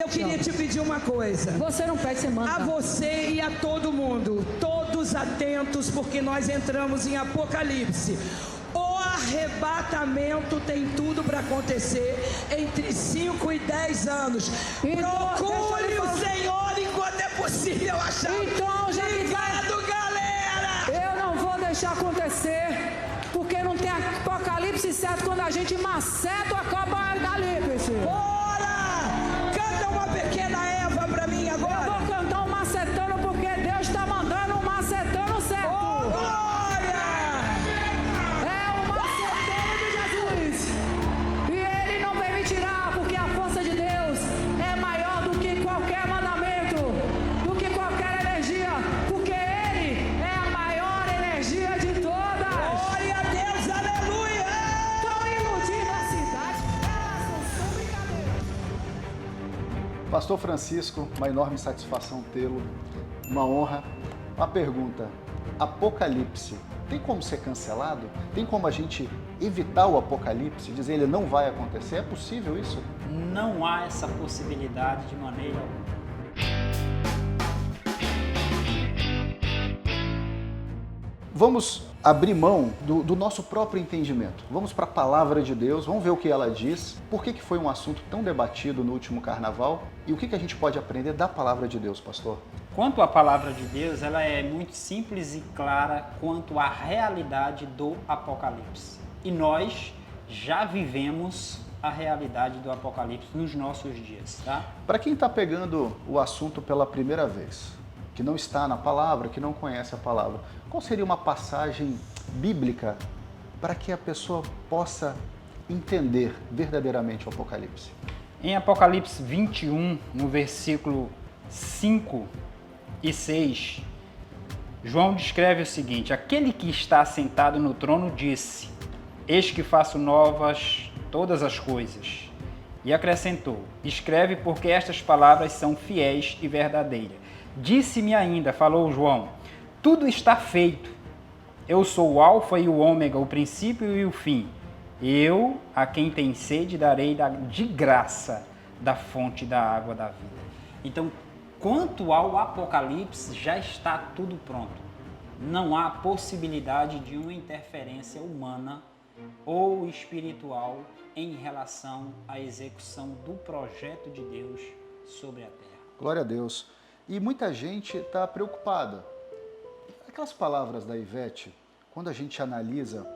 Eu queria te pedir uma coisa. Você não pede, você manda. A você e a todo mundo, todos atentos, porque nós entramos em Apocalipse. O arrebatamento tem tudo para acontecer entre 5 e 10 anos. Então, procure o Senhor enquanto é possível achar. Então, já que Obrigado, galera! eu não vou deixar acontecer, porque não tem apocalipse certo quando a gente maceta o apocalipse. Bora! Canta uma pequena Eva para mim Eu agora. vou cantar um macetano porque Deus está mandando um macetano certo. Oh, glória! É o macetano de Jesus. E ele não vem me tirar, porque a força de Deus é maior do que qualquer mandamento, do que qualquer energia, porque ele é a maior energia de todas. Glória a Deus, aleluia! Estão iludindo a cidade, elas não são brincadeira. Pastor Francisco, uma enorme satisfação tê-lo, uma honra. Uma pergunta, Apocalipse, tem como ser cancelado? Tem como a gente evitar o Apocalipse, dizer ele não vai acontecer? É possível isso? Não há essa possibilidade de maneira alguma. Vamos abrir mão do nosso próprio entendimento. Vamos para a palavra de Deus, vamos ver o que ela diz, por que foi um assunto tão debatido no último carnaval e o que a gente pode aprender da palavra de Deus, pastor? Quanto à palavra de Deus, ela é muito simples e clara quanto à realidade do Apocalipse. E nós já vivemos a realidade do Apocalipse nos nossos dias, tá? Para quem está pegando o assunto pela primeira vez, que não está na palavra, que não conhece a palavra, qual seria uma passagem bíblica para que a pessoa possa entender verdadeiramente o Apocalipse? Em Apocalipse 21, no versículo 5 e 6, João descreve o seguinte: aquele que está sentado no trono disse: eis que faço novas todas as coisas. E acrescentou: escreve, porque estas palavras são fiéis e verdadeiras. Disse-me ainda, falou João, tudo está feito. Eu sou o Alfa e o Ômega, o princípio e o fim. Eu, a quem tem sede, darei de graça da fonte da água da vida. Então, quanto ao Apocalipse, já está tudo pronto. Não há possibilidade de uma interferência humana ou espiritual em relação à execução do projeto de Deus sobre a terra. Glória a Deus. E muita gente está preocupada. Aquelas palavras da Ivete, quando a gente analisa,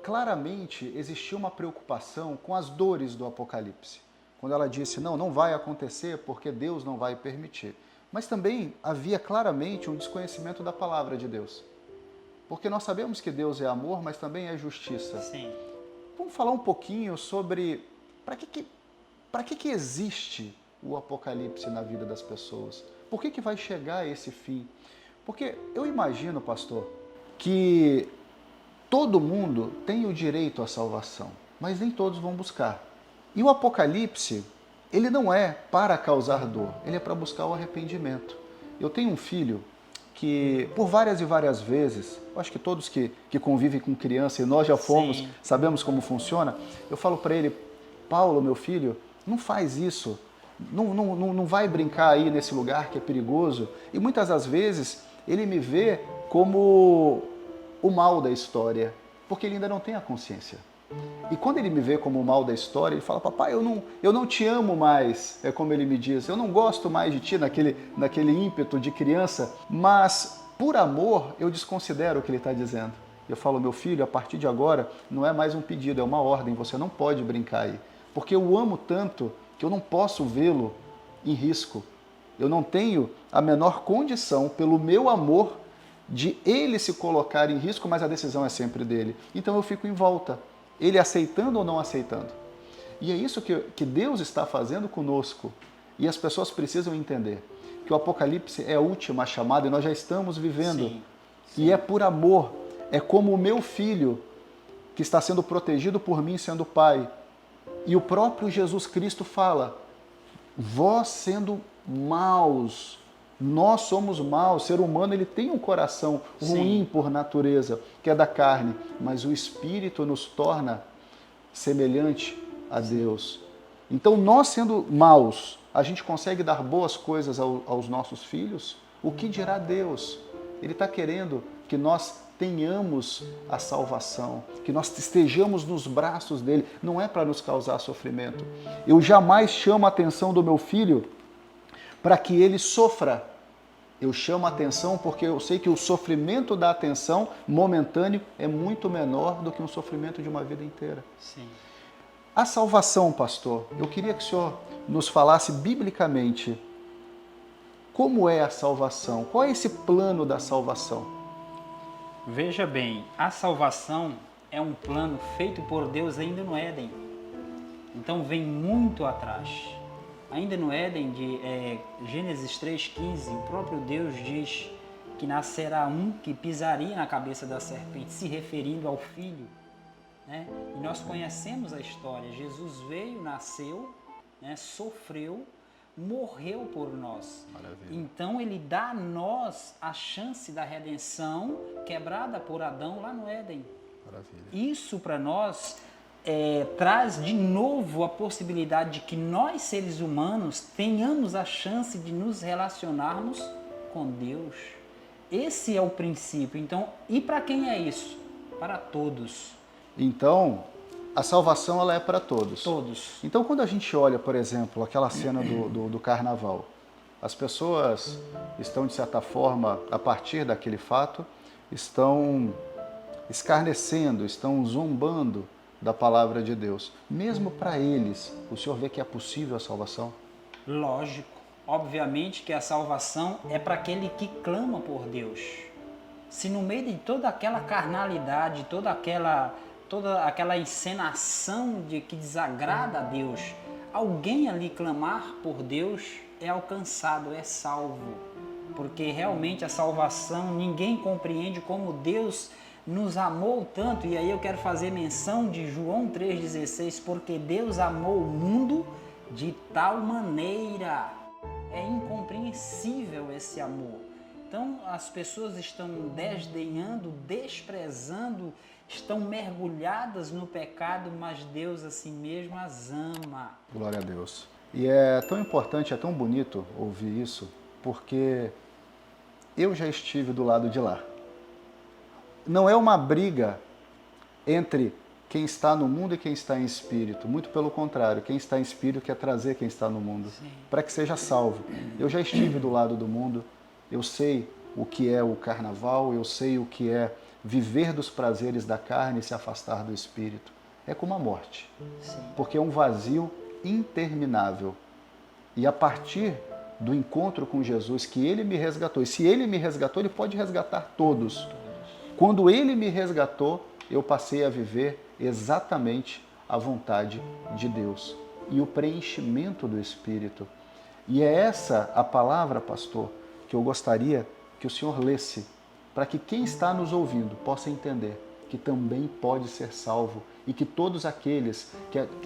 claramente existia uma preocupação com as dores do Apocalipse. Quando ela disse, não vai acontecer porque Deus não vai permitir. Mas também havia claramente um desconhecimento da palavra de Deus. Porque nós sabemos que Deus é amor, mas também é justiça. Sim. Vamos falar um pouquinho sobre para que existe o Apocalipse na vida das pessoas? Por que vai chegar esse fim? Porque eu imagino, pastor, que todo mundo tem o direito à salvação, mas nem todos vão buscar. E o Apocalipse, ele não é para causar dor, ele é para buscar o arrependimento. Eu tenho um filho que, por várias e várias vezes, eu acho que todos que convivem com criança, e nós já fomos, Sim. sabemos como funciona, eu falo para ele, Paulo, meu filho, não faz isso. Não vai brincar aí nesse lugar que é perigoso. E muitas das vezes ele me vê como o mal da história, porque ele ainda não tem a consciência. E quando ele me vê como o mal da história, ele fala, papai, eu não te amo mais, é como ele me diz, eu não gosto mais de ti, naquele ímpeto de criança, mas por amor eu desconsidero o que ele está dizendo. Eu falo, meu filho, a partir de agora não é mais um pedido, é uma ordem, você não pode brincar aí, porque eu o amo tanto que eu não posso vê-lo em risco. Eu não tenho a menor condição, pelo meu amor, de ele se colocar em risco, mas a decisão é sempre dele. Então eu fico em volta, ele aceitando ou não aceitando. E é isso que Deus está fazendo conosco. E as pessoas precisam entender que o Apocalipse é a última chamada e nós já estamos vivendo. Sim. E é por amor. É como o meu filho, que está sendo protegido por mim, sendo pai. E o próprio Jesus Cristo fala, vós sendo maus, nós somos maus, o ser humano ele tem um coração ruim por natureza, que é da carne, mas o Espírito nos torna semelhante a Deus. Então nós sendo maus, a gente consegue dar boas coisas aos nossos filhos, o que dirá Deus? Ele está querendo que nós tenhamos a salvação, que nós estejamos nos braços dele, não é para nos causar sofrimento. Eu jamais chamo a atenção do meu filho para que ele sofra. Eu chamo a atenção porque eu sei que o sofrimento da atenção momentâneo é muito menor do que um sofrimento de uma vida inteira. Sim. A salvação, pastor, eu queria que o senhor nos falasse biblicamente como é a salvação, qual é esse plano da salvação? Veja bem, a salvação é um plano feito por Deus ainda no Éden. Então vem muito atrás. Ainda no Éden, de Gênesis 3,15, o próprio Deus diz que nascerá um que pisaria na cabeça da serpente, se referindo ao Filho. Né? E nós conhecemos a história. Jesus veio, nasceu, né? Sofreu, morreu por nós. Maravilha. Então ele dá a nós a chance da redenção quebrada por Adão lá no Éden. Maravilha. Isso para nós traz de novo a possibilidade de que nós, seres humanos, tenhamos a chance de nos relacionarmos com Deus. Esse é o princípio. Então, e para quem é isso? Para todos. Então, a salvação ela é para todos. Todos. Então, quando a gente olha, por exemplo, aquela cena do carnaval, as pessoas estão, de certa forma, a partir daquele fato, estão escarnecendo, estão zombando da palavra de Deus. Mesmo para eles, o senhor vê que é possível a salvação? Lógico. Obviamente que a salvação é para aquele que clama por Deus. Se no meio de toda aquela carnalidade, toda aquela encenação de que desagrada a Deus, alguém ali clamar por Deus é alcançado, é salvo. Porque realmente a salvação, ninguém compreende como Deus nos amou tanto. E aí eu quero fazer menção de João 3,16, porque Deus amou o mundo de tal maneira. É incompreensível esse amor. Então as pessoas estão desdenhando, desprezando, estão mergulhadas no pecado, mas Deus assim mesmo as ama. Glória a Deus. E é tão importante, é tão bonito ouvir isso, porque eu já estive do lado de lá. Não é uma briga entre quem está no mundo e quem está em espírito. Muito pelo contrário, quem está em espírito quer trazer quem está no mundo, para que seja salvo. Eu já estive do lado do mundo, eu sei o que é o carnaval, eu sei o que é viver dos prazeres da carne e se afastar do espírito. É como a morte, porque é um vazio interminável. E a partir do encontro com Jesus, que Ele me resgatou, e se Ele me resgatou, Ele pode resgatar todos. Quando Ele me resgatou, eu passei a viver exatamente a vontade de Deus e o preenchimento do Espírito. E é essa a palavra, pastor, que eu gostaria que o senhor lesse, para que quem está nos ouvindo possa entender que também pode ser salvo e que todos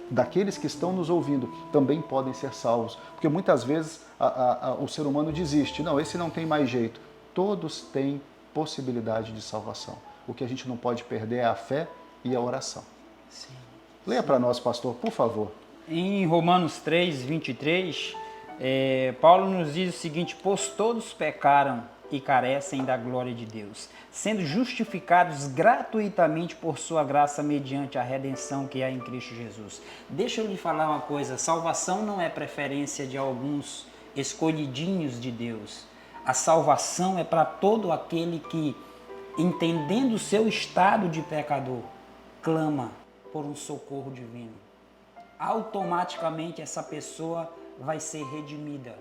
daqueles que estão nos ouvindo também podem ser salvos. Porque muitas vezes o ser humano desiste. Não, esse não tem mais jeito. Todos têm possibilidade de salvação. O que a gente não pode perder é a fé e a oração. Sim. Leia para nós, pastor, por favor. Em Romanos 3:23, Paulo nos diz o seguinte: pois todos pecaram e carecem da glória de Deus, sendo justificados gratuitamente por sua graça mediante a redenção que há em Cristo Jesus. Deixa eu lhe falar uma coisa, salvação não é preferência de alguns escolhidinhos de Deus. A salvação é para todo aquele que, entendendo o seu estado de pecador, clama por um socorro divino. Automaticamente essa pessoa vai ser redimida,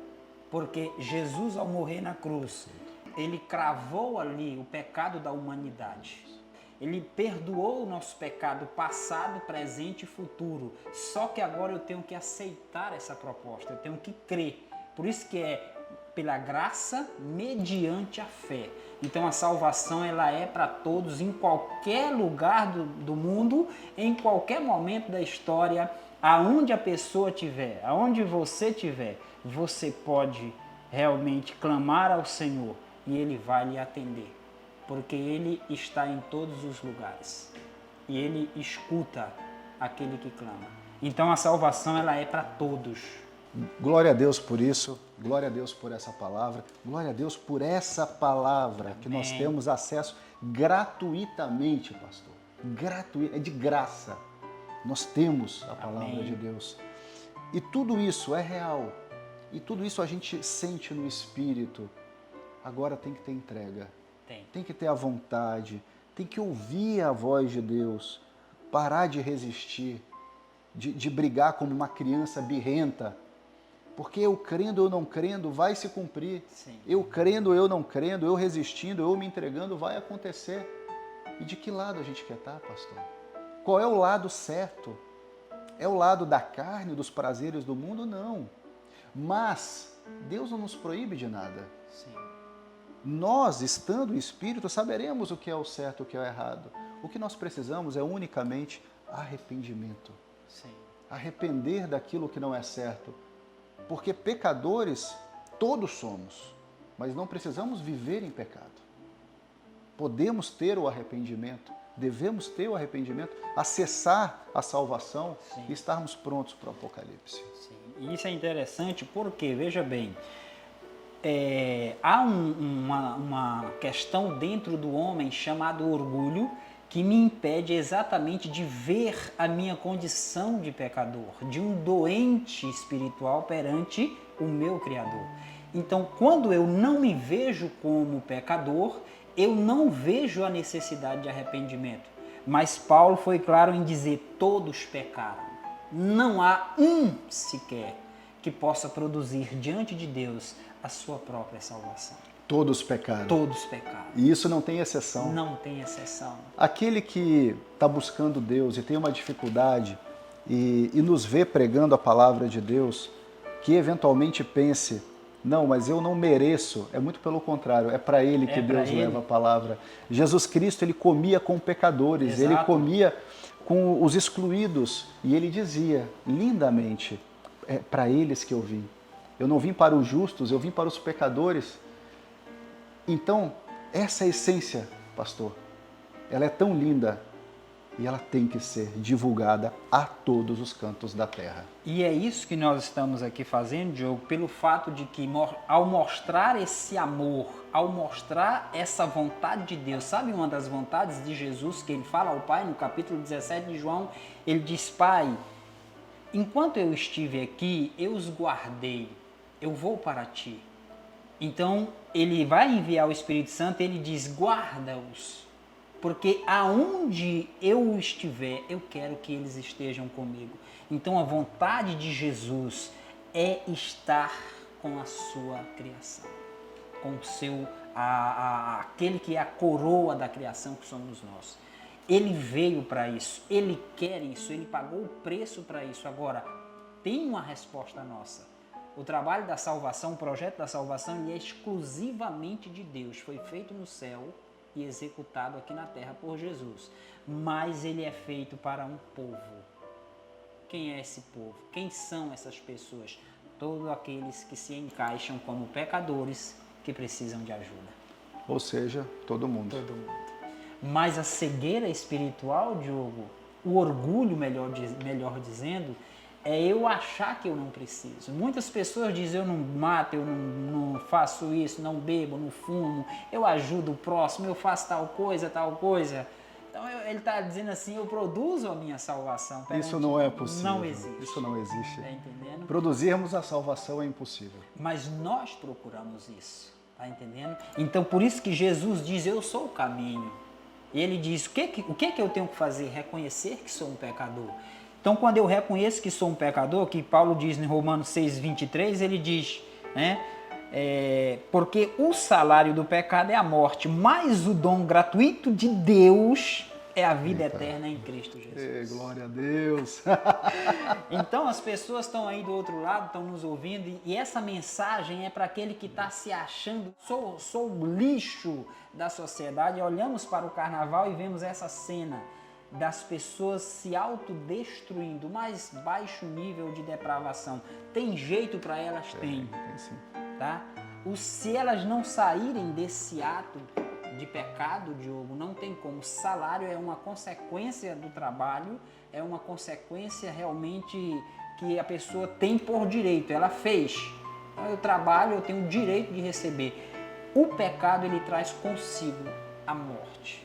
porque Jesus, ao morrer na cruz, Ele cravou ali o pecado da humanidade. Ele perdoou o nosso pecado passado, presente e futuro. Só que agora eu tenho que aceitar essa proposta, eu tenho que crer. Por isso que é pela graça mediante a fé. Então a salvação ela é para todos, em qualquer lugar do mundo, em qualquer momento da história, aonde a pessoa estiver, aonde você estiver, você pode realmente clamar ao Senhor e Ele vai lhe atender, porque Ele está em todos os lugares e Ele escuta aquele que clama. Então a salvação ela é para todos. Glória a Deus por isso, glória a Deus por essa palavra, glória a Deus por essa palavra que nós temos acesso gratuitamente, pastor. Gratuito, é de graça. Nós temos a palavra de Deus. E tudo isso é real. E tudo isso a gente sente no Espírito. Agora tem que ter entrega. Tem que ter a vontade. Tem que ouvir a voz de Deus. Parar de resistir. De brigar como uma criança birrenta. Porque eu crendo ou não crendo, vai se cumprir. Sim. Eu crendo ou eu não crendo, eu resistindo, eu me entregando, vai acontecer. E de que lado a gente quer estar, pastor? Qual é o lado certo? É o lado da carne, dos prazeres do mundo? Não. Mas Deus não nos proíbe de nada. Sim. Nós, estando em Espírito, saberemos o que é o certo e o que é o errado. O que nós precisamos é unicamente arrependimento. Sim. Arrepender daquilo que não é certo. Porque pecadores todos somos, mas não precisamos viver em pecado. Podemos ter o arrependimento, devemos ter o arrependimento, acessar a salvação e estarmos prontos para o Apocalipse. Sim. E isso é interessante porque, veja bem, há uma questão dentro do homem chamada orgulho que me impede exatamente de ver a minha condição de pecador, de um doente espiritual perante o meu Criador. Então, quando eu não me vejo como pecador, eu não vejo a necessidade de arrependimento. Mas Paulo foi claro em dizer: todos pecaram. Não há um sequer que possa produzir diante de Deus a sua própria salvação. Todos pecaram. Todos pecaram. E isso não tem exceção. Não tem exceção. Aquele que está buscando Deus e tem uma dificuldade e nos vê pregando a palavra de Deus, que eventualmente pense: não, mas eu não mereço. É muito pelo contrário, é para ele que Deus leva a palavra. Jesus Cristo, ele comia com pecadores, Exato. ele comia com os excluídos. E ele dizia lindamente: é para eles que eu vim. Eu não vim para os justos, eu vim para os pecadores. Então, essa essência, pastor, ela é tão linda e ela tem que ser divulgada a todos os cantos da terra. E é isso que nós estamos aqui fazendo, Diogo, pelo fato de que ao mostrar esse amor, ao mostrar essa vontade de Deus, sabe uma das vontades de Jesus que ele fala ao Pai no capítulo 17 de João? Ele diz: Pai, enquanto eu estive aqui, eu os guardei, eu vou para ti. Então, ele vai enviar o Espírito Santo, ele diz: guarda-os, porque aonde eu estiver, eu quero que eles estejam comigo. Então, a vontade de Jesus é estar com a sua criação, com o seu, aquele que é a coroa da criação, que somos nós. Ele veio para isso, ele quer isso, ele pagou o preço para isso. Agora, tem uma resposta nossa. O trabalho da salvação, o projeto da salvação, ele é exclusivamente de Deus. Foi feito no céu e executado aqui na terra por Jesus. Mas ele é feito para um povo. Quem é esse povo? Quem são essas pessoas? Todos aqueles que se encaixam como pecadores que precisam de ajuda. Ou seja, todo mundo. Todo mundo. Mas a cegueira espiritual, Diogo, o orgulho, melhor dizendo, é eu achar que eu não preciso. Muitas pessoas dizem: eu não mato, eu não faço isso, não bebo, não fumo, eu ajudo o próximo, eu faço tal coisa, tal coisa. Então ele está dizendo assim: eu produzo a minha salvação. Isso não é possível. Não existe. Isso não existe. Está entendendo? Produzirmos a salvação é impossível. Mas nós procuramos isso. Está entendendo? Então por isso que Jesus diz: eu sou o caminho. E ele diz: o que eu tenho que fazer? Reconhecer que sou um pecador. Então, quando eu reconheço que sou um pecador, que Paulo diz em Romanos 6,23, ele diz, né? Porque o salário do pecado é a morte, mas o dom gratuito de Deus é a vida eterna em Cristo Jesus. Glória a Deus! Então, as pessoas estão aí do outro lado, estão nos ouvindo, e essa mensagem é para aquele que está se achando: sou o lixo da sociedade. Olhamos para o carnaval e vemos essa cena das pessoas se autodestruindo, o mais baixo nível de depravação. Tem jeito para elas? Tem sim. Tá? Se elas não saírem desse ato de pecado, Diogo, não tem como. O salário é uma consequência do trabalho, é uma consequência realmente que a pessoa tem por direito, ela fez. Então, eu trabalho, eu tenho o direito de receber. O pecado, ele traz consigo a morte.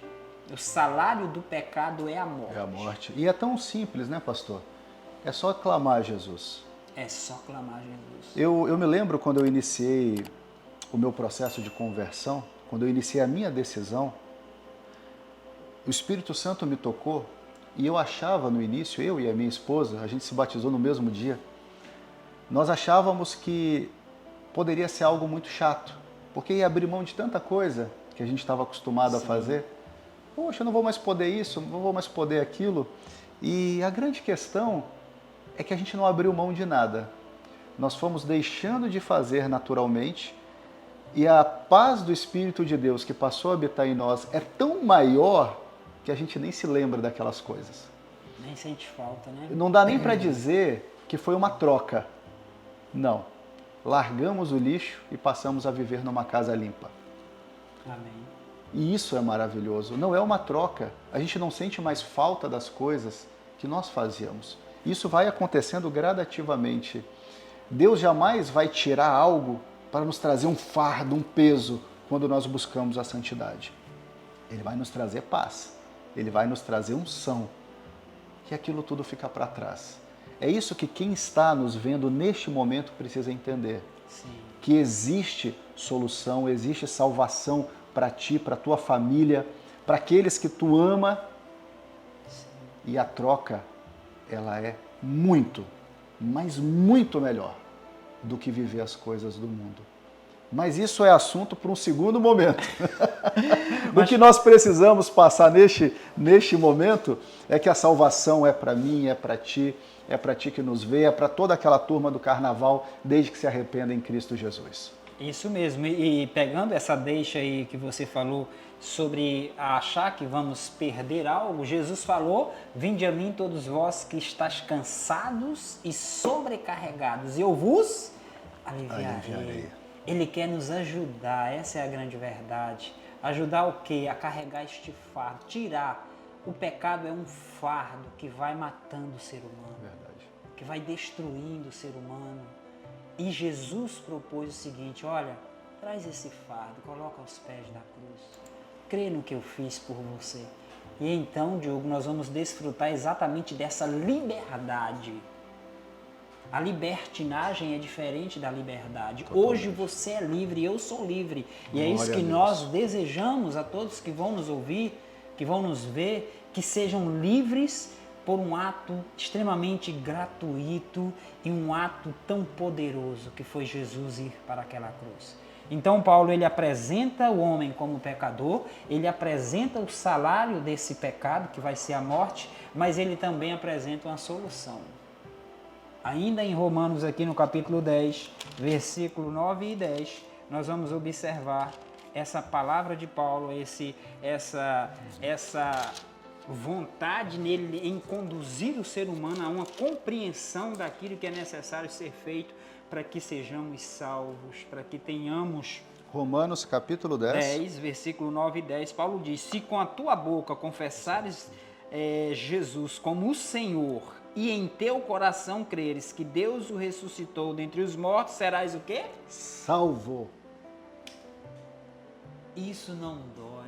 O salário do pecado é a morte. É a morte. E é tão simples, né, pastor? É só clamar a Jesus. É só clamar a Jesus. Eu me lembro quando eu iniciei o meu processo de conversão, quando eu iniciei a minha decisão, o Espírito Santo me tocou e eu achava no início, eu e a minha esposa, a gente se batizou no mesmo dia, nós achávamos que poderia ser algo muito chato, porque ia abrir mão de tanta coisa que a gente estava acostumado a fazer. Poxa, eu não vou mais poder isso, não vou mais poder aquilo. E a grande questão é que a gente não abriu mão de nada. Nós fomos deixando de fazer naturalmente e a paz do Espírito de Deus que passou a habitar em nós é tão maior que a gente nem se lembra daquelas coisas. Nem sente falta, né? Não dá nem para dizer que foi uma troca. Não. Largamos o lixo e passamos a viver numa casa limpa. Amém. E isso é maravilhoso. Não é uma troca. A gente não sente mais falta das coisas que nós fazíamos. Isso vai acontecendo gradativamente. Deus jamais vai tirar algo para nos trazer um fardo, um peso, quando nós buscamos a santidade. Ele vai nos trazer paz. Ele vai nos trazer unção. E aquilo tudo fica para trás. É isso que quem está nos vendo neste momento precisa entender. Sim. Que existe solução, existe salvação para ti, para tua família, para aqueles que tu ama. Sim. E a troca, ela é muito, mas muito melhor do que viver as coisas do mundo. Mas isso é assunto para um segundo momento. O que nós precisamos passar neste momento é que a salvação é para mim, é para ti que nos vê, é para toda aquela turma do carnaval, desde que se arrependa em Cristo Jesus. Isso mesmo, e pegando essa deixa aí que você falou sobre achar que vamos perder algo, Jesus falou: vinde a mim todos vós que estáis cansados e sobrecarregados, e eu vos aliviarei. Ele quer nos ajudar, essa é a grande verdade. Ajudar o quê? A carregar este fardo, tirar. O pecado é um fardo que vai matando o ser humano, Verdade. que vai destruindo o ser humano. E Jesus propôs o seguinte: olha, traz esse fardo, coloca aos pés da cruz. Crê no que eu fiz por você. E então, Diogo, nós vamos desfrutar exatamente dessa liberdade. A libertinagem é diferente da liberdade. Totalmente. Hoje você é livre, eu sou livre. E é Glória isso a que Deus. nós desejamos a todos que vão nos ouvir, que vão nos ver, que sejam livres por um ato extremamente gratuito e um ato tão poderoso que foi Jesus ir para aquela cruz. Então Paulo, ele apresenta o homem como pecador, ele apresenta o salário desse pecado, que vai ser a morte, mas ele também apresenta uma solução. Ainda em Romanos, aqui no capítulo 10, versículo 9 e 10, nós vamos observar essa palavra de Paulo, essa vontade nele em conduzir o ser humano a uma compreensão daquilo que é necessário ser feito para que sejamos salvos, para que tenhamos... Romanos capítulo 10. Versículo 9 e 10, Paulo diz: se com a tua boca confessares Jesus como o Senhor e em teu coração creres que Deus o ressuscitou dentre os mortos, serás o quê? Salvo. Isso não dói.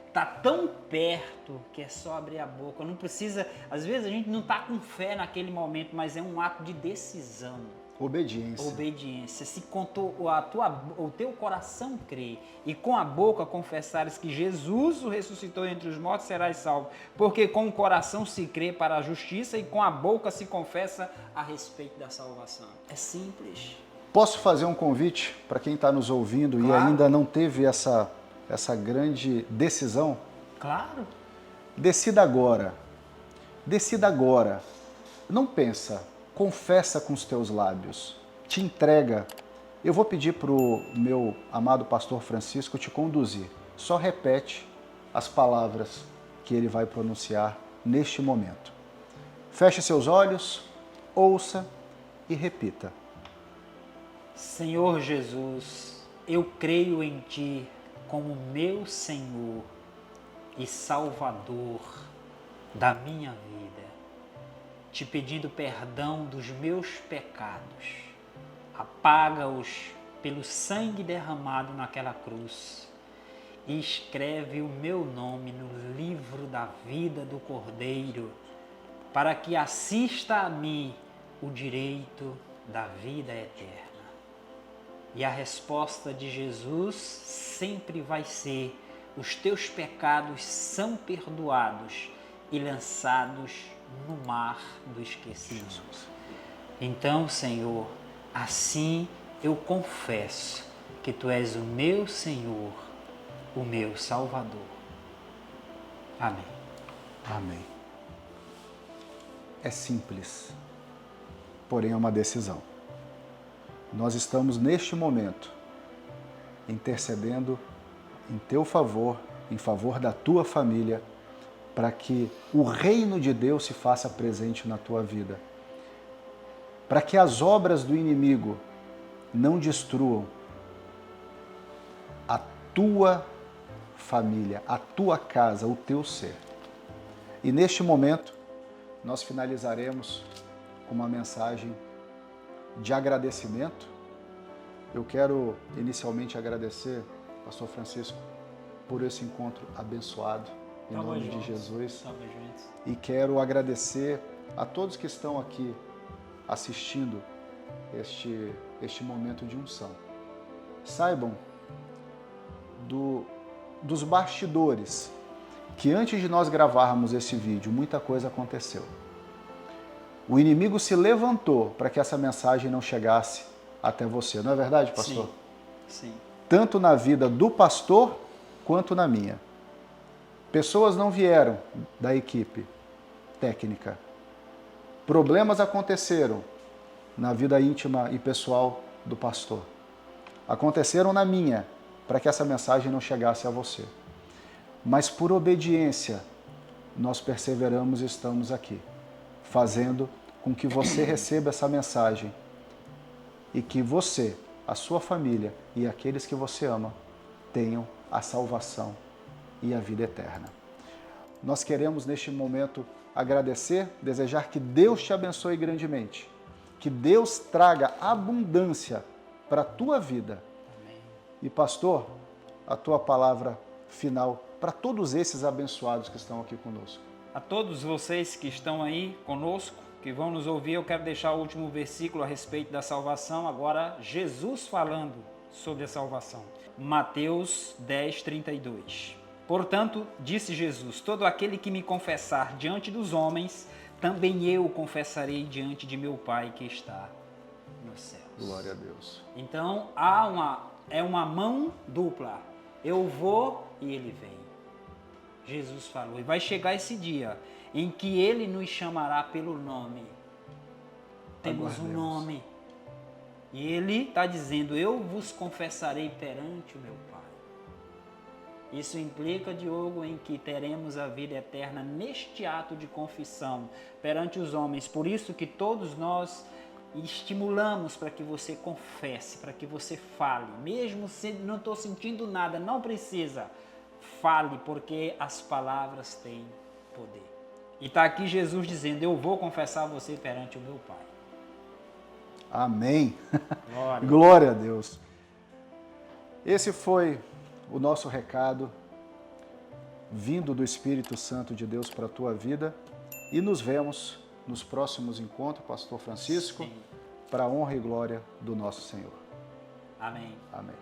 Está tão perto que é só abrir a boca. Não precisa, às vezes a gente não está com fé naquele momento, mas é um ato de decisão. Obediência. Obediência. Se com o teu coração crer e com a boca confessares que Jesus o ressuscitou entre os mortos, serás salvo. Porque com o coração se crê para a justiça e com a boca se confessa a respeito da salvação. É simples. Posso fazer um convite para quem está nos ouvindo e ainda não teve essa grande decisão? Claro. Decida agora. Decida agora. Não pensa. Confessa com os teus lábios. Te entrega. Eu vou pedir para o meu amado pastor Francisco te conduzir. Só repete as palavras que ele vai pronunciar neste momento. Feche seus olhos, ouça e repita. Senhor Jesus, eu creio em Ti como meu Senhor e Salvador da minha vida. te pedindo perdão dos meus pecados. Apaga-os pelo sangue derramado naquela cruz e escreve o meu nome no livro da vida do Cordeiro, para que assista a mim o direito da vida eterna. E a resposta de Jesus sempre vai ser: os teus pecados são perdoados e lançados no mar do esquecimento. Então, Senhor, assim eu confesso que Tu és o meu Senhor, o meu Salvador. Amém. Amém. É simples, porém é uma decisão. Nós estamos neste momento intercedendo em Teu favor, em favor da Tua família, para que o reino de Deus se faça presente na tua vida. Para que as obras do inimigo não destruam a tua família, a tua casa, o teu ser. E neste momento, nós finalizaremos com uma mensagem de agradecimento. Eu quero inicialmente agradecer, Pastor Francisco, por esse encontro abençoado, em nome de Jesus. E quero agradecer a todos que estão aqui assistindo este momento de unção. Saibam dos bastidores que antes de nós gravarmos esse vídeo, muita coisa aconteceu. O inimigo se levantou para que essa mensagem não chegasse até você. Não é verdade, pastor? Sim. Sim. Tanto na vida do pastor quanto na minha. Pessoas não vieram da equipe técnica. Problemas aconteceram na vida íntima e pessoal do pastor. Aconteceram na minha, para que essa mensagem não chegasse a você. Mas por obediência, nós perseveramos e estamos aqui, fazendo com que você receba essa mensagem e que você, a sua família e aqueles que você ama tenham a salvação e a vida eterna. Nós queremos neste momento agradecer, desejar que Deus te abençoe grandemente, que Deus traga abundância para a tua vida. Amém. E pastor, a tua palavra final para todos esses abençoados que estão aqui conosco. A todos vocês que estão aí conosco, que vão nos ouvir, eu quero deixar o último versículo a respeito da salvação, agora Jesus falando sobre a salvação. Mateus 10, 32. Portanto, disse Jesus, todo aquele que me confessar diante dos homens, também eu o confessarei diante de meu Pai que está nos céus. Glória a Deus. Então, é uma mão dupla. Eu vou e Ele vem. Jesus falou. E vai chegar esse dia em que Ele nos chamará pelo nome. Temos um nome. E Ele está dizendo, eu vos confessarei perante o meu Pai. Isso implica, Diogo, em que teremos a vida eterna neste ato de confissão perante os homens. Por isso que todos nós estimulamos para que você confesse, para que você fale. Mesmo se não estou sentindo nada, não precisa. Fale, porque as palavras têm poder. E está aqui Jesus dizendo, eu vou confessar você perante o meu Pai. Amém. Glória. Glória a Deus. Esse foi o nosso recado vindo do Espírito Santo de Deus para a tua vida e nos vemos nos próximos encontros, Pastor Francisco, para a honra e glória do nosso Senhor. Amém. Amém.